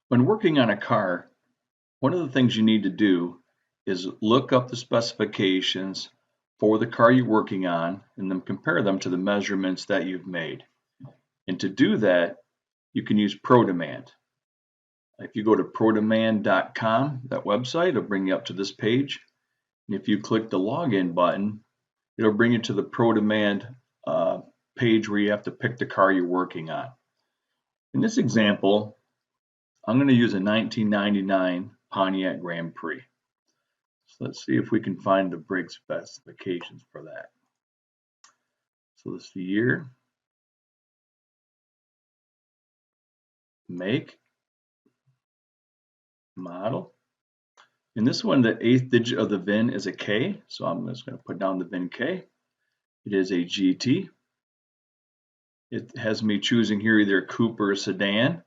When working on a car, one of the things you need to do is look up the specifications for the car you're working on and then compare them to the measurements that you've made. And to do that, you can use ProDemand. If you go to ProDemand.com, that website, it'll bring you up to this page. And if you click the login button, it'll bring you to the ProDemand page where you have to pick the car you're working on. In this example, I'm going to use a 1999 Pontiac Grand Prix. So let's see if we can find the brake specifications for that. So this is the year, make, model. In this one, the 8th digit of the VIN is a K, so I'm just going to put down the VIN K. It is a GT. It has me choosing here either a coupe or a sedan.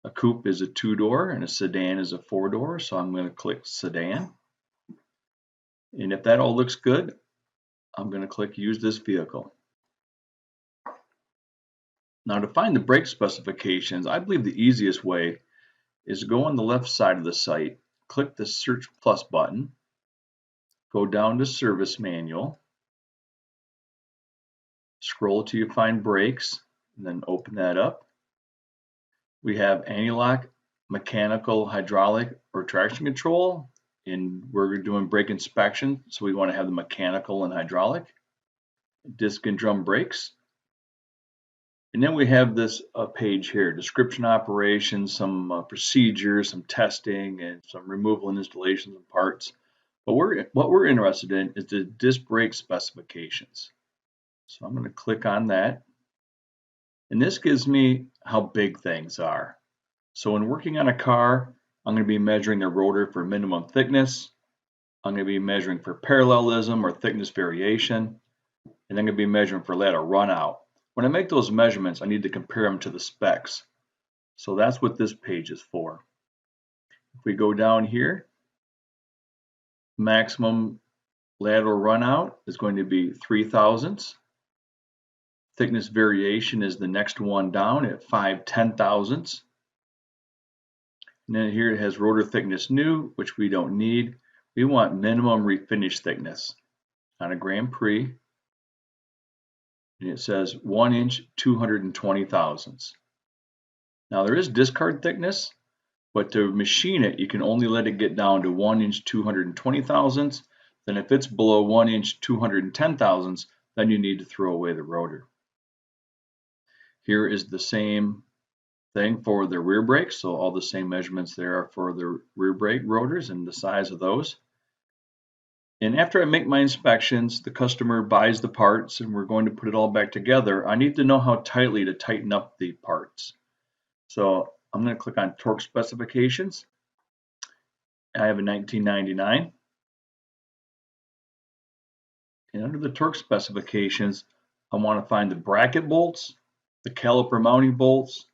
A coupe is a 2-door and a sedan is a 4-door, so I'm going to click sedan. And if that all looks good, I'm going to click use this vehicle. Now to find the brake specifications, I believe the easiest way is to go on the left side of the site, click the search plus button, go down to service manual, scroll till you find brakes, and then open that up. We have anti-lock, mechanical, hydraulic, or traction control, and we're doing brake inspection, so we want to have the mechanical and hydraulic. Disc and drum brakes. And then we have this page here, description operations, some procedures, some testing, and some removal and installations of parts. But what we're interested in is the disc brake specifications. So I'm going to click on that. And this gives me how big things are. So when working on a car, I'm going to be measuring the rotor for minimum thickness. I'm going to be measuring for parallelism or thickness variation. And I'm going to be measuring for lateral runout. When I make those measurements, I need to compare them to the specs. So that's what this page is for. If we go down here, maximum lateral runout is going to be 3 thousandths. Thickness variation is the next one down at 5 10,000ths. And then here it has rotor thickness new, which we don't need. We want minimum refinish thickness on a Grand Prix. And it says 1 inch 220 thousandths. Now there is discard thickness, but to machine it, you can only let it get down to 1 inch 220 thousandths. Then if it's below 1 inch 210 thousandths, then you need to throw away the rotor. Here is the same thing for the rear brakes. So all the same measurements there are for the rear brake rotors and the size of those. And after I make my inspections, the customer buys the parts and we're going to put it all back together. I need to know how tightly to tighten up the parts. So I'm going to click on torque specifications. I have a 1999. And under the torque specifications, I want to find the bracket bolts, the caliper mounting bolts,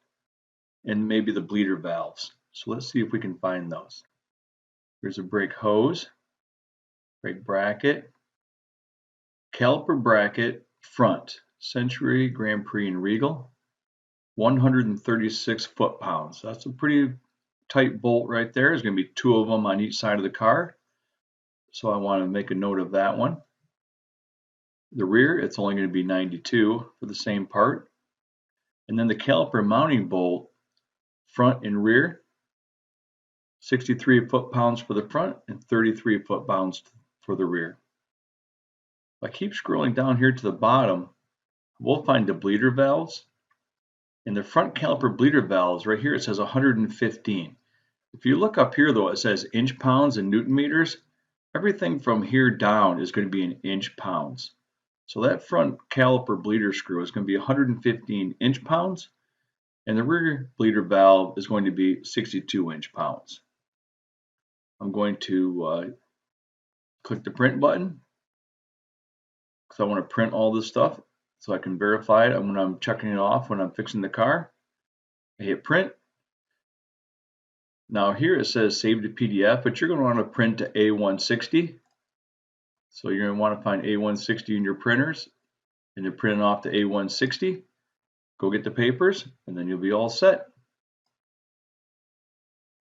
and maybe the bleeder valves. So let's see if we can find those. Here's a brake hose, brake bracket, caliper bracket, front, Century, Grand Prix, and Regal, 136 foot-pounds. That's a pretty tight bolt right there. There's going to be 2 of them on each side of the car. So I want to make a note of that one. The rear, it's only going to be 92 for the same part. And then the caliper mounting bolt, front and rear, 63 foot-pounds for the front and 33 foot-pounds for the rear. If I keep scrolling down here to the bottom, we'll find the bleeder valves. In the front caliper bleeder valves, right here it says 115. If you look up here though, it says inch pounds and Newton meters. Everything from here down is going to be in inch pounds. So that front caliper bleeder screw is going to be 115 inch pounds, and the rear bleeder valve is going to be 62 inch pounds. I'm going to click the print button because I want to print all this stuff so I can verify it when I'm checking it off when I'm fixing the car. I hit print. Now here it says save to PDF, but you're going to want to print to A160. So you're going to want to find A160 in your printers and you're printing off to A160. Go get the papers and then you'll be all set.